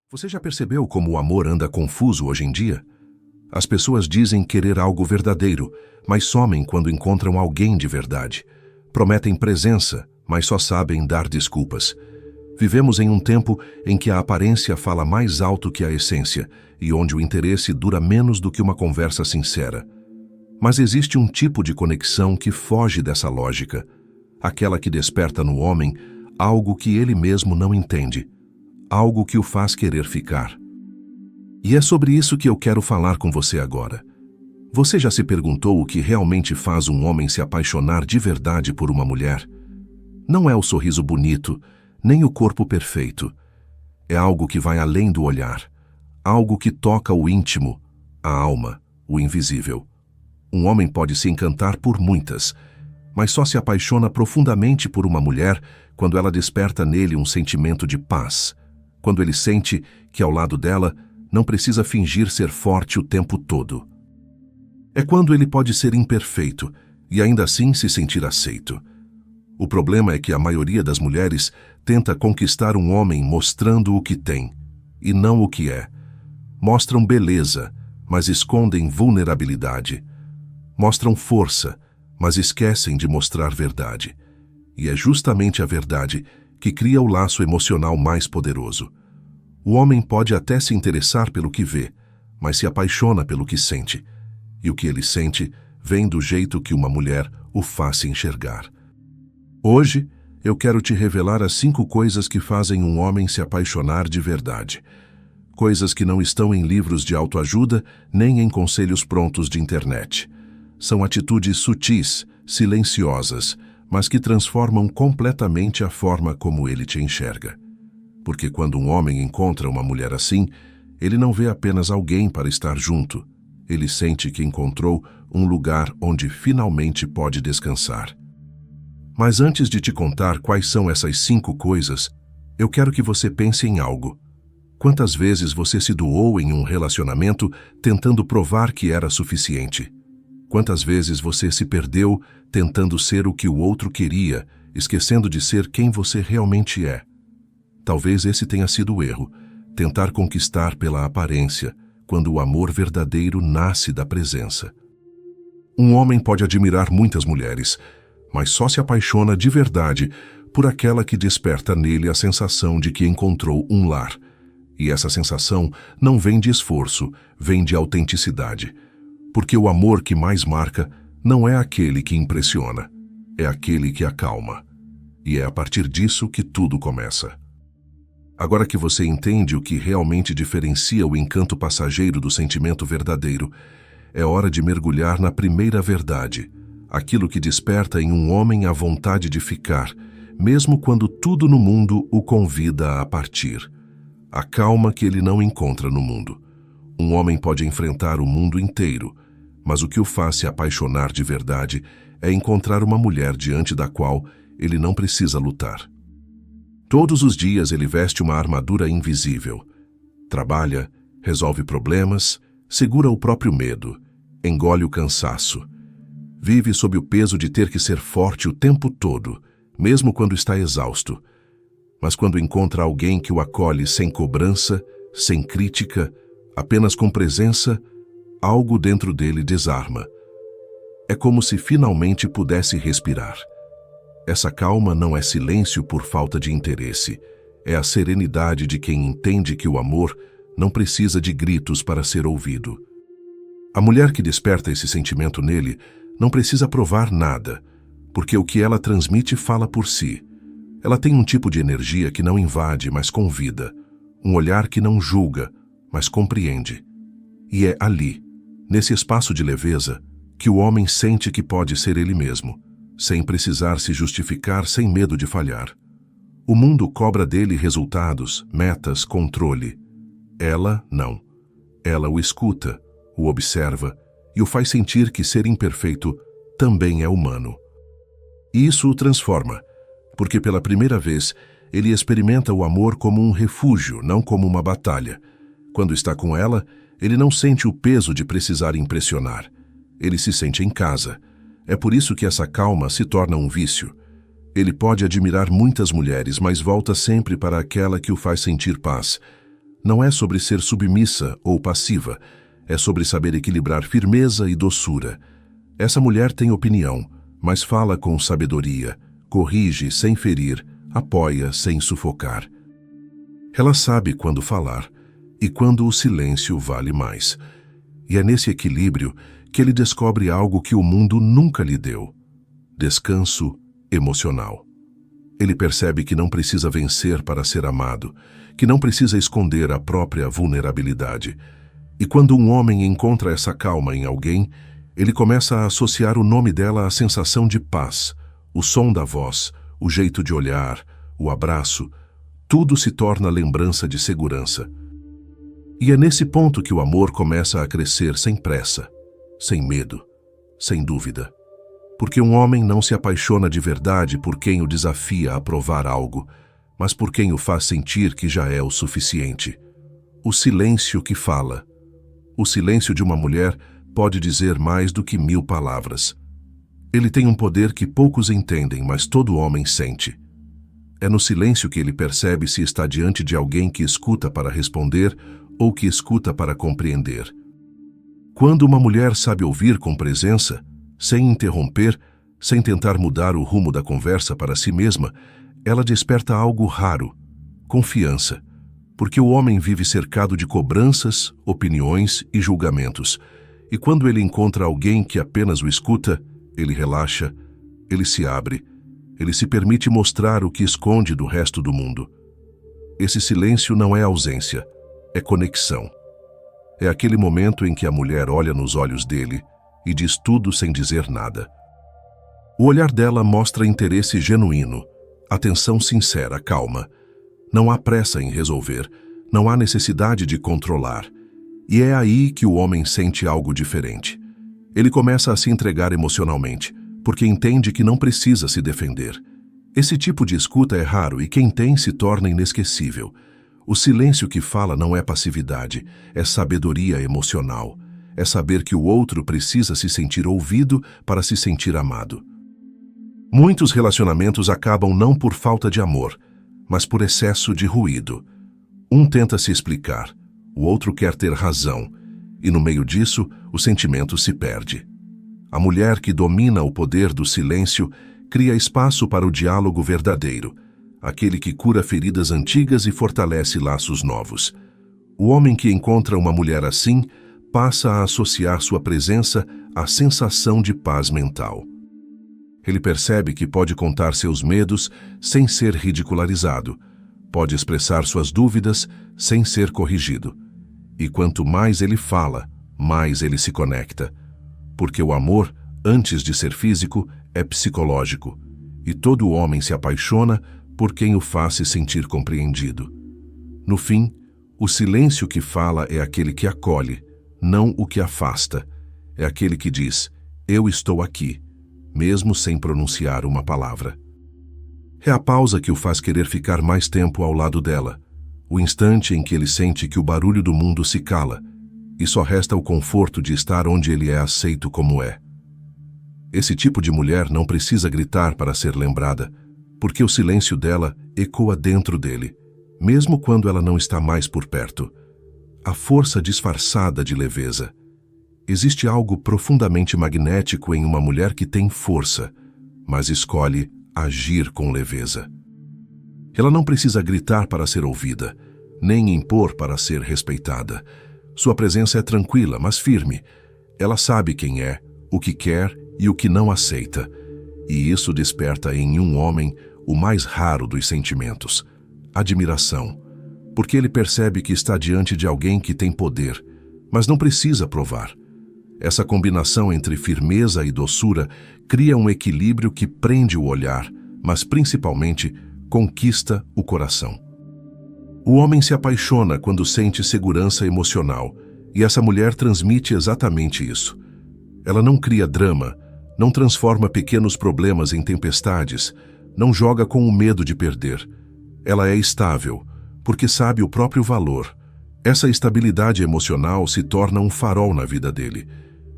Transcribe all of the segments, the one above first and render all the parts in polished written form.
Você já percebeu como o amor anda confuso hoje em dia? As pessoas dizem querer algo verdadeiro, mas somem quando encontram alguém de verdade. Prometem presença, mas só sabem dar desculpas. Vivemos em um tempo em que a aparência fala mais alto que a essência e onde o interesse dura menos do que uma conversa sincera. Mas existe um tipo de conexão que foge dessa lógica, aquela que desperta no homem algo que ele mesmo não entende, algo que o faz querer ficar. E é sobre isso que eu quero falar com você agora. Você já se perguntou o que realmente faz um homem se apaixonar de verdade por uma mulher? Não é o sorriso bonito, nem o corpo perfeito. É algo que vai além do olhar, algo que toca o íntimo, a alma, o invisível. Um homem pode se encantar por muitas, mas só se apaixona profundamente por uma mulher quando ela desperta nele um sentimento de paz, quando ele sente que ao lado dela não precisa fingir ser forte o tempo todo. É quando ele pode ser imperfeito e ainda assim se sentir aceito. O problema é que a maioria das mulheres tenta conquistar um homem mostrando o que tem, e não o que é. Mostram beleza, mas escondem vulnerabilidade. Mostram força, mas esquecem de mostrar verdade. E é justamente a verdade que cria o laço emocional mais poderoso. O homem pode até se interessar pelo que vê, mas se apaixona pelo que sente. E o que ele sente vem do jeito que uma mulher o faz se enxergar. Hoje, eu quero te revelar as 5 coisas que fazem um homem se apaixonar de verdade. Coisas que não estão em livros de autoajuda nem em conselhos prontos de internet. São atitudes sutis, silenciosas, mas que transformam completamente a forma como ele te enxerga. Porque quando um homem encontra uma mulher assim, ele não vê apenas alguém para estar junto. Ele sente que encontrou um lugar onde finalmente pode descansar. Mas antes de te contar quais são essas 5 coisas, eu quero que você pense em algo. Quantas vezes você se doou em um relacionamento tentando provar que era suficiente? Quantas vezes você se perdeu tentando ser o que o outro queria, esquecendo de ser quem você realmente é? Talvez esse tenha sido o erro, tentar conquistar pela aparência, quando o amor verdadeiro nasce da presença. Um homem pode admirar muitas mulheres, mas só se apaixona de verdade por aquela que desperta nele a sensação de que encontrou um lar. E essa sensação não vem de esforço, vem de autenticidade. Porque o amor que mais marca não é aquele que impressiona, é aquele que acalma. E é a partir disso que tudo começa. Agora que você entende o que realmente diferencia o encanto passageiro do sentimento verdadeiro, é hora de mergulhar na primeira verdade, aquilo que desperta em um homem a vontade de ficar, mesmo quando tudo no mundo o convida a partir. A calma que ele não encontra no mundo. Um homem pode enfrentar o mundo inteiro, mas o que o faz se apaixonar de verdade é encontrar uma mulher diante da qual ele não precisa lutar. Todos os dias ele veste uma armadura invisível. Trabalha, resolve problemas, segura o próprio medo, engole o cansaço. Vive sob o peso de ter que ser forte o tempo todo, mesmo quando está exausto. Mas quando encontra alguém que o acolhe sem cobrança, sem crítica, apenas com presença, algo dentro dele desarma. É como se finalmente pudesse respirar. Essa calma não é silêncio por falta de interesse, é a serenidade de quem entende que o amor não precisa de gritos para ser ouvido. A mulher que desperta esse sentimento nele não precisa provar nada, porque o que ela transmite fala por si. Ela tem um tipo de energia que não invade, mas convida, um olhar que não julga, mas compreende. E é ali, nesse espaço de leveza, que o homem sente que pode ser ele mesmo, sem precisar se justificar, sem medo de falhar. O mundo cobra dele resultados, metas, controle. Ela, não. Ela o escuta, o observa e o faz sentir que ser imperfeito também é humano. E isso o transforma, porque pela primeira vez ele experimenta o amor como um refúgio, não como uma batalha. Quando está com ela, ele não sente o peso de precisar impressionar. Ele se sente em casa. É por isso que essa calma se torna um vício. Ele pode admirar muitas mulheres, mas volta sempre para aquela que o faz sentir paz. Não é sobre ser submissa ou passiva, é sobre saber equilibrar firmeza e doçura. Essa mulher tem opinião, mas fala com sabedoria, corrige sem ferir, apoia sem sufocar. Ela sabe quando falar e quando o silêncio vale mais. E é nesse equilíbrio que ele descobre algo que o mundo nunca lhe deu: descanso emocional. Ele percebe que não precisa vencer para ser amado, que não precisa esconder a própria vulnerabilidade. E quando um homem encontra essa calma em alguém, ele começa a associar o nome dela à sensação de paz, o som da voz, o jeito de olhar, o abraço. Tudo se torna lembrança de segurança. E é nesse ponto que o amor começa a crescer sem pressa, sem medo, sem dúvida. Porque um homem não se apaixona de verdade por quem o desafia a provar algo, mas por quem o faz sentir que já é o suficiente. O silêncio que fala. O silêncio de uma mulher pode dizer mais do que 1000 palavras. Ele tem um poder que poucos entendem, mas todo homem sente. É no silêncio que ele percebe se está diante de alguém que escuta para responder ou que escuta para compreender. Quando uma mulher sabe ouvir com presença, sem interromper, sem tentar mudar o rumo da conversa para si mesma, ela desperta algo raro: confiança. Porque o homem vive cercado de cobranças, opiniões e julgamentos. E quando ele encontra alguém que apenas o escuta, ele relaxa, ele se abre, ele se permite mostrar o que esconde do resto do mundo. Esse silêncio não é ausência, é conexão. É aquele momento em que a mulher olha nos olhos dele e diz tudo sem dizer nada. O olhar dela mostra interesse genuíno, atenção sincera, calma. Não há pressa em resolver, não há necessidade de controlar. E é aí que o homem sente algo diferente. Ele começa a se entregar emocionalmente, porque entende que não precisa se defender. Esse tipo de escuta é raro e quem tem se torna inesquecível. O silêncio que fala não é passividade, é sabedoria emocional. É saber que o outro precisa se sentir ouvido para se sentir amado. Muitos relacionamentos acabam não por falta de amor, mas por excesso de ruído. Um tenta se explicar, o outro quer ter razão, e no meio disso, o sentimento se perde. A mulher que domina o poder do silêncio cria espaço para o diálogo verdadeiro, aquele que cura feridas antigas e fortalece laços novos. O homem que encontra uma mulher assim passa a associar sua presença à sensação de paz mental. Ele percebe que pode contar seus medos sem ser ridicularizado, pode expressar suas dúvidas sem ser corrigido. E quanto mais ele fala, mais ele se conecta. Porque o amor, antes de ser físico, é psicológico, e todo homem se apaixona por quem o faz se sentir compreendido. No fim, o silêncio que fala é aquele que acolhe, não o que afasta. É aquele que diz: eu estou aqui, mesmo sem pronunciar uma palavra. É a pausa que o faz querer ficar mais tempo ao lado dela, o instante em que ele sente que o barulho do mundo se cala e só resta o conforto de estar onde ele é aceito como é. Esse tipo de mulher não precisa gritar para ser lembrada, porque o silêncio dela ecoa dentro dele, mesmo quando ela não está mais por perto. A força disfarçada de leveza. Existe algo profundamente magnético em uma mulher que tem força, mas escolhe agir com leveza. Ela não precisa gritar para ser ouvida, nem impor para ser respeitada. Sua presença é tranquila, mas firme. Ela sabe quem é, o que quer e o que não aceita. E isso desperta em um homem o mais raro dos sentimentos: admiração. Porque ele percebe que está diante de alguém que tem poder, mas não precisa provar. Essa combinação entre firmeza e doçura cria um equilíbrio que prende o olhar, mas principalmente conquista o coração. O homem se apaixona quando sente segurança emocional, e essa mulher transmite exatamente isso. Ela não cria drama, não transforma pequenos problemas em tempestades, não joga com o medo de perder. Ela é estável, porque sabe o próprio valor. Essa estabilidade emocional se torna um farol na vida dele.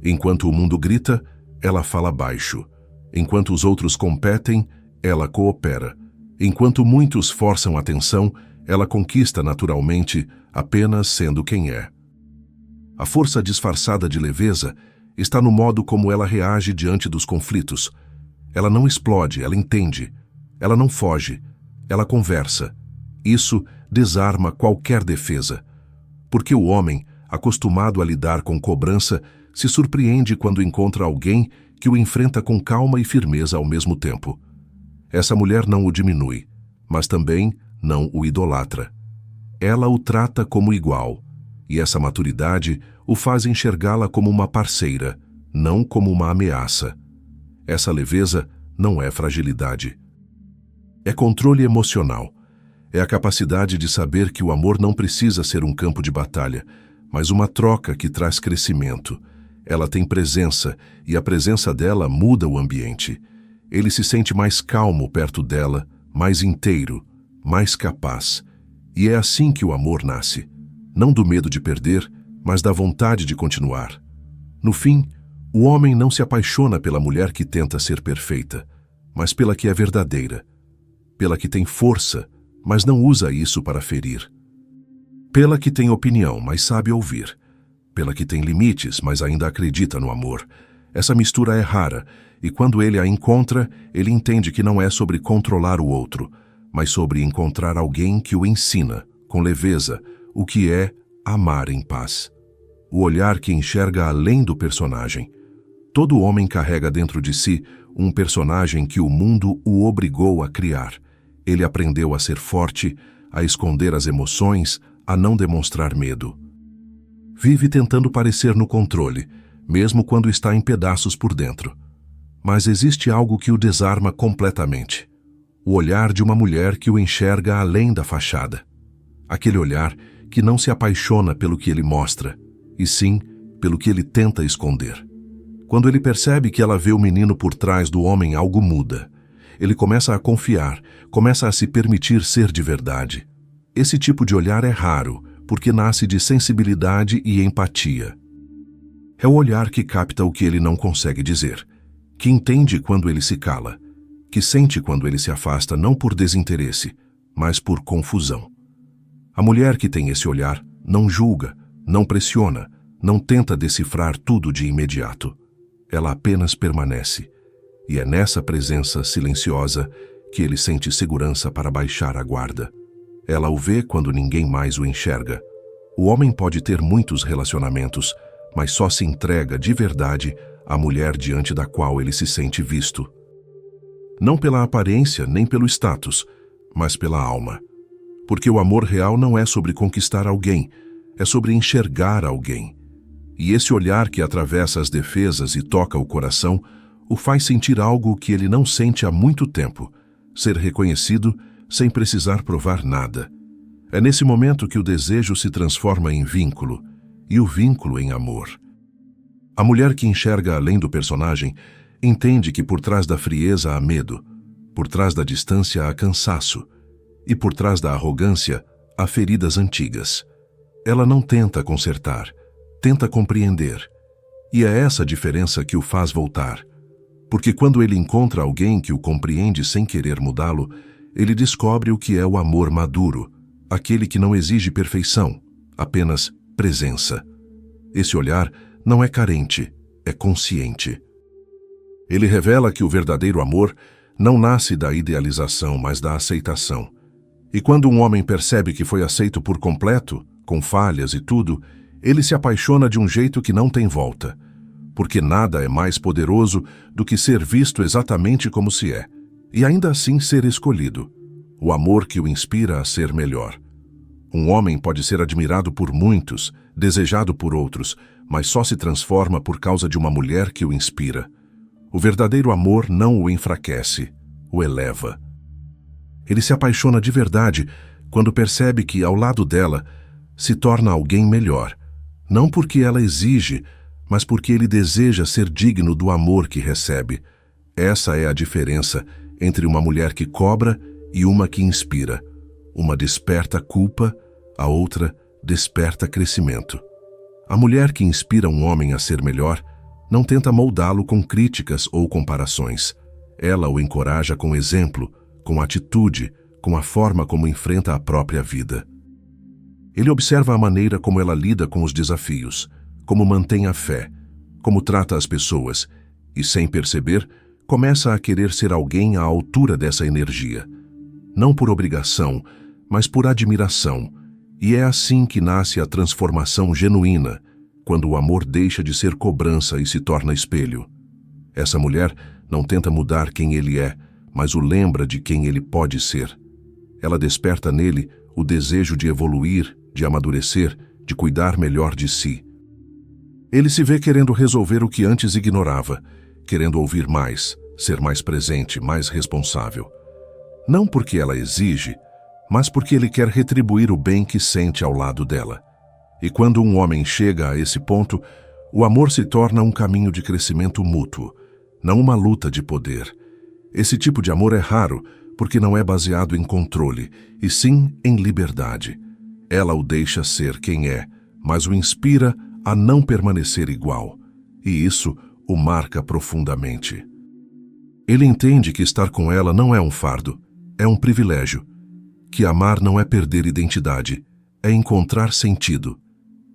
Enquanto o mundo grita, ela fala baixo. Enquanto os outros competem, ela coopera. Enquanto muitos forçam a atenção, ela conquista naturalmente apenas sendo quem é. A força disfarçada de leveza está no modo como ela reage diante dos conflitos. Ela não explode, ela entende. Ela não foge, ela conversa. Isso desarma qualquer defesa. Porque o homem, acostumado a lidar com cobrança, se surpreende quando encontra alguém que o enfrenta com calma e firmeza ao mesmo tempo. Essa mulher não o diminui, mas também não o idolatra. Ela o trata como igual, e essa maturidade o faz enxergá-la como uma parceira, não como uma ameaça. Essa leveza não é fragilidade. É controle emocional. É a capacidade de saber que o amor não precisa ser um campo de batalha, mas uma troca que traz crescimento. Ela tem presença, e a presença dela muda o ambiente. Ele se sente mais calmo perto dela, mais inteiro, mais capaz. E é assim que o amor nasce. Não do medo de perder, mas da vontade de continuar. No fim, o homem não se apaixona pela mulher que tenta ser perfeita, mas pela que é verdadeira. Pela que tem força, mas não usa isso para ferir. Pela que tem opinião, mas sabe ouvir. Pela que tem limites, mas ainda acredita no amor. Essa mistura é rara, e quando ele a encontra, ele entende que não é sobre controlar o outro, mas sobre encontrar alguém que o ensina, com leveza, o que é amar em paz. O olhar que enxerga além do personagem. Todo homem carrega dentro de si um personagem que o mundo o obrigou a criar. Ele aprendeu a ser forte, a esconder as emoções, a não demonstrar medo. Vive tentando parecer no controle, mesmo quando está em pedaços por dentro. Mas existe algo que o desarma completamente. O olhar de uma mulher que o enxerga além da fachada. Aquele olhar que não se apaixona pelo que ele mostra, e sim pelo que ele tenta esconder. Quando ele percebe que ela vê o menino por trás do homem, algo muda. Ele começa a confiar, começa a se permitir ser de verdade. Esse tipo de olhar é raro, porque nasce de sensibilidade e empatia. É o olhar que capta o que ele não consegue dizer, que entende quando ele se cala, que sente quando ele se afasta não por desinteresse, mas por confusão. A mulher que tem esse olhar não julga, não pressiona, não tenta decifrar tudo de imediato. Ela apenas permanece. E é nessa presença silenciosa que ele sente segurança para baixar a guarda. Ela o vê quando ninguém mais o enxerga. O homem pode ter muitos relacionamentos, mas só se entrega de verdade à mulher diante da qual ele se sente visto. Não pela aparência nem pelo status, mas pela alma. Porque o amor real não é sobre conquistar alguém, é sobre enxergar alguém. E esse olhar que atravessa as defesas e toca o coração o faz sentir algo que ele não sente há muito tempo, ser reconhecido sem precisar provar nada. É nesse momento que o desejo se transforma em vínculo, e o vínculo em amor. A mulher que enxerga além do personagem entende que por trás da frieza há medo, por trás da distância há cansaço, e por trás da arrogância há feridas antigas. Ela não tenta consertar, tenta compreender. E é essa diferença que o faz voltar. Porque quando ele encontra alguém que o compreende sem querer mudá-lo, ele descobre o que é o amor maduro, aquele que não exige perfeição, apenas presença. Esse olhar não é carente, é consciente. Ele revela que o verdadeiro amor não nasce da idealização, mas da aceitação. E quando um homem percebe que foi aceito por completo, com falhas e tudo, ele se apaixona de um jeito que não tem volta. Porque nada é mais poderoso do que ser visto exatamente como se é, e ainda assim ser escolhido. O amor que o inspira a ser melhor. Um homem pode ser admirado por muitos, desejado por outros, mas só se transforma por causa de uma mulher que o inspira. O verdadeiro amor não o enfraquece, o eleva. Ele se apaixona de verdade quando percebe que, ao lado dela, se torna alguém melhor. Não porque ela exige, mas porque ele deseja ser digno do amor que recebe. Essa é a diferença entre uma mulher que cobra e uma que inspira. Uma desperta culpa, a outra desperta crescimento. A mulher que inspira um homem a ser melhor não tenta moldá-lo com críticas ou comparações. Ela o encoraja com exemplo, com atitude, com a forma como enfrenta a própria vida. Ele observa a maneira como ela lida com os desafios, como mantém a fé, como trata as pessoas, e sem perceber, começa a querer ser alguém à altura dessa energia. Não por obrigação, mas por admiração. E é assim que nasce a transformação genuína, quando o amor deixa de ser cobrança e se torna espelho. Essa mulher não tenta mudar quem ele é, mas o lembra de quem ele pode ser. Ela desperta nele o desejo de evoluir, de amadurecer, de cuidar melhor de si. Ele se vê querendo resolver o que antes ignorava, querendo ouvir mais, ser mais presente, mais responsável. Não porque ela exige, mas porque ele quer retribuir o bem que sente ao lado dela. E quando um homem chega a esse ponto, o amor se torna um caminho de crescimento mútuo, não uma luta de poder. Esse tipo de amor é raro, porque não é baseado em controle, e sim em liberdade. Ela o deixa ser quem é, mas o inspira a não permanecer igual, e isso o marca profundamente. Ele entende que estar com ela não é um fardo, é um privilégio, que amar não é perder identidade, é encontrar sentido.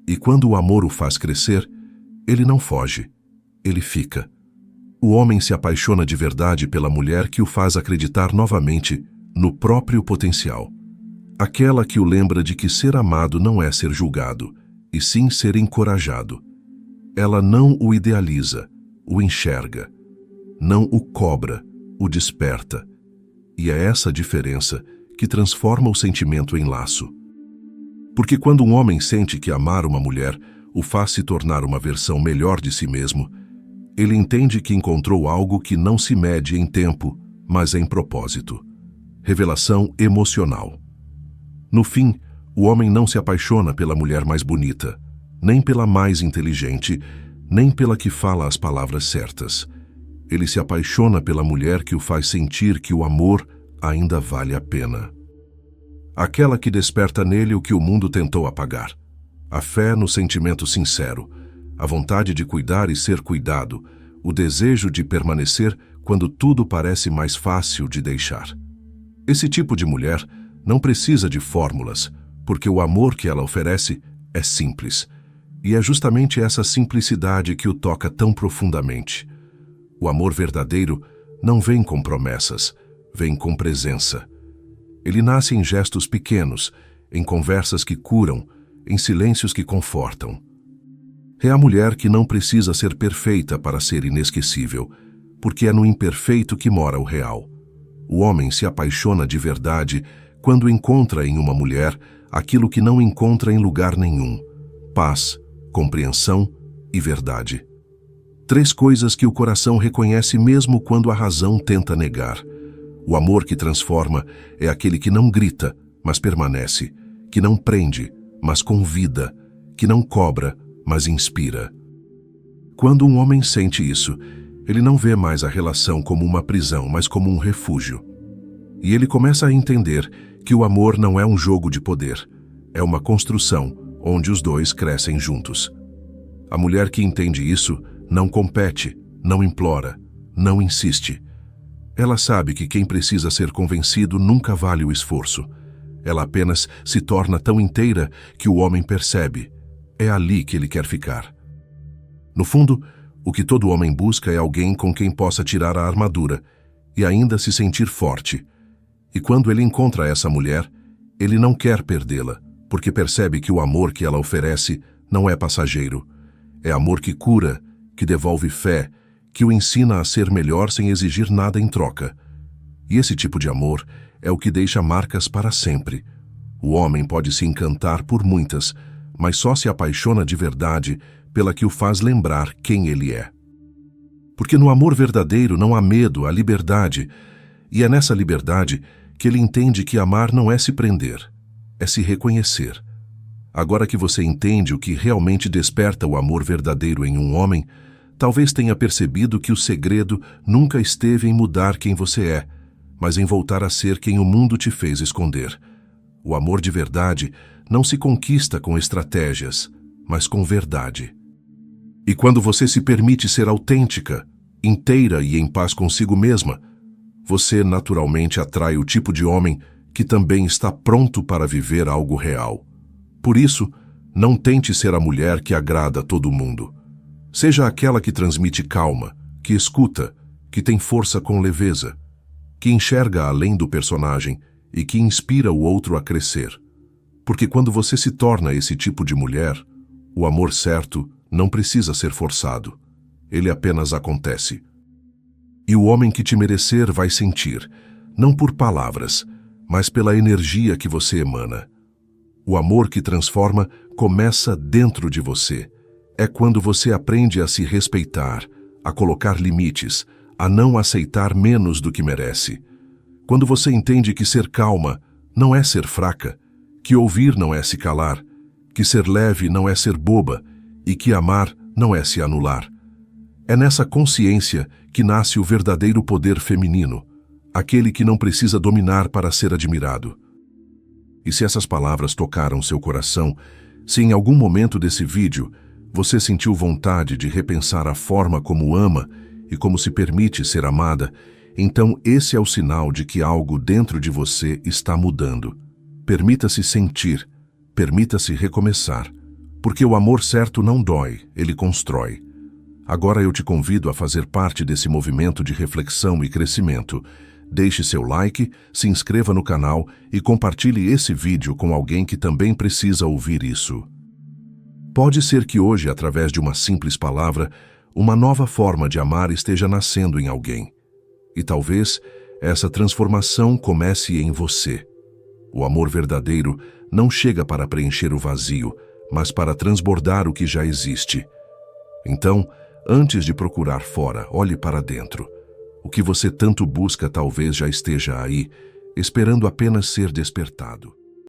E quando o amor o faz crescer, ele não foge, ele fica. O homem se apaixona de verdade pela mulher que o faz acreditar novamente no próprio potencial. Aquela que o lembra de que ser amado não é ser julgado, e sim ser encorajado. Ela não o idealiza, o enxerga. Não o cobra, o desperta. E é essa diferença que transforma o sentimento em laço. Porque quando um homem sente que amar uma mulher o faz se tornar uma versão melhor de si mesmo, ele entende que encontrou algo que não se mede em tempo, mas em propósito. Revelação emocional. No fim, o homem não se apaixona pela mulher mais bonita, nem pela mais inteligente, nem pela que fala as palavras certas. Ele se apaixona pela mulher que o faz sentir que o amor ainda vale a pena. Aquela que desperta nele o que o mundo tentou apagar. A fé no sentimento sincero, a vontade de cuidar e ser cuidado, o desejo de permanecer quando tudo parece mais fácil de deixar. Esse tipo de mulher não precisa de fórmulas, porque o amor que ela oferece é simples. E é justamente essa simplicidade que o toca tão profundamente. O amor verdadeiro não vem com promessas, vem com presença. Ele nasce em gestos pequenos, em conversas que curam, em silêncios que confortam. É a mulher que não precisa ser perfeita para ser inesquecível, porque é no imperfeito que mora o real. O homem se apaixona de verdade quando encontra em uma mulher aquilo que não encontra em lugar nenhum: paz, compreensão e verdade. 3 coisas que o coração reconhece mesmo quando a razão tenta negar. O amor que transforma é aquele que não grita, mas permanece, que não prende, mas convida, que não cobra, mas inspira. Quando um homem sente isso, ele não vê mais a relação como uma prisão, mas como um refúgio. E ele começa a entender que o amor não é um jogo de poder, é uma construção onde os dois crescem juntos. A mulher que entende isso não compete, não implora, não insiste. Ela sabe que quem precisa ser convencido nunca vale o esforço. Ela apenas se torna tão inteira que o homem percebe. É ali que ele quer ficar. No fundo, o que todo homem busca é alguém com quem possa tirar a armadura e ainda se sentir forte. E quando ele encontra essa mulher, ele não quer perdê-la, porque percebe que o amor que ela oferece não é passageiro. É amor que cura, que devolve fé, que o ensina a ser melhor sem exigir nada em troca. E esse tipo de amor é o que deixa marcas para sempre. O homem pode se encantar por muitas, mas só se apaixona de verdade pela que o faz lembrar quem ele é. Porque no amor verdadeiro não há medo, há liberdade, e é nessa liberdade que ele entende que amar não é se prender, é se reconhecer. Agora que você entende o que realmente desperta o amor verdadeiro em um homem, talvez tenha percebido que o segredo nunca esteve em mudar quem você é, mas em voltar a ser quem o mundo te fez esconder. O amor de verdade não se conquista com estratégias, mas com verdade. E quando você se permite ser autêntica, inteira e em paz consigo mesma, você naturalmente atrai o tipo de homem que também está pronto para viver algo real. Por isso, não tente ser a mulher que agrada a todo mundo. Seja aquela que transmite calma, que escuta, que tem força com leveza, que enxerga além do personagem e que inspira o outro a crescer. Porque quando você se torna esse tipo de mulher, o amor certo não precisa ser forçado. Ele apenas acontece. E o homem que te merecer vai sentir, não por palavras, mas pela energia que você emana. O amor que transforma começa dentro de você. É quando você aprende a se respeitar, a colocar limites, a não aceitar menos do que merece. Quando você entende que ser calma não é ser fraca, que ouvir não é se calar, que ser leve não é ser boba e que amar não é se anular. É nessa consciência que nasce o verdadeiro poder feminino, aquele que não precisa dominar para ser admirado. E se essas palavras tocaram seu coração, se em algum momento desse vídeo você sentiu vontade de repensar a forma como ama e como se permite ser amada, então esse é o sinal de que algo dentro de você está mudando. Permita-se sentir, permita-se recomeçar, porque o amor certo não dói, ele constrói. Agora eu te convido a fazer parte desse movimento de reflexão e crescimento. Deixe seu like, se inscreva no canal e compartilhe esse vídeo com alguém que também precisa ouvir isso. Pode ser que hoje, através de uma simples palavra, uma nova forma de amar esteja nascendo em alguém. E talvez essa transformação comece em você. O amor verdadeiro não chega para preencher o vazio, mas para transbordar o que já existe. Então, antes de procurar fora, olhe para dentro. O que você tanto busca talvez já esteja aí, esperando apenas ser despertado.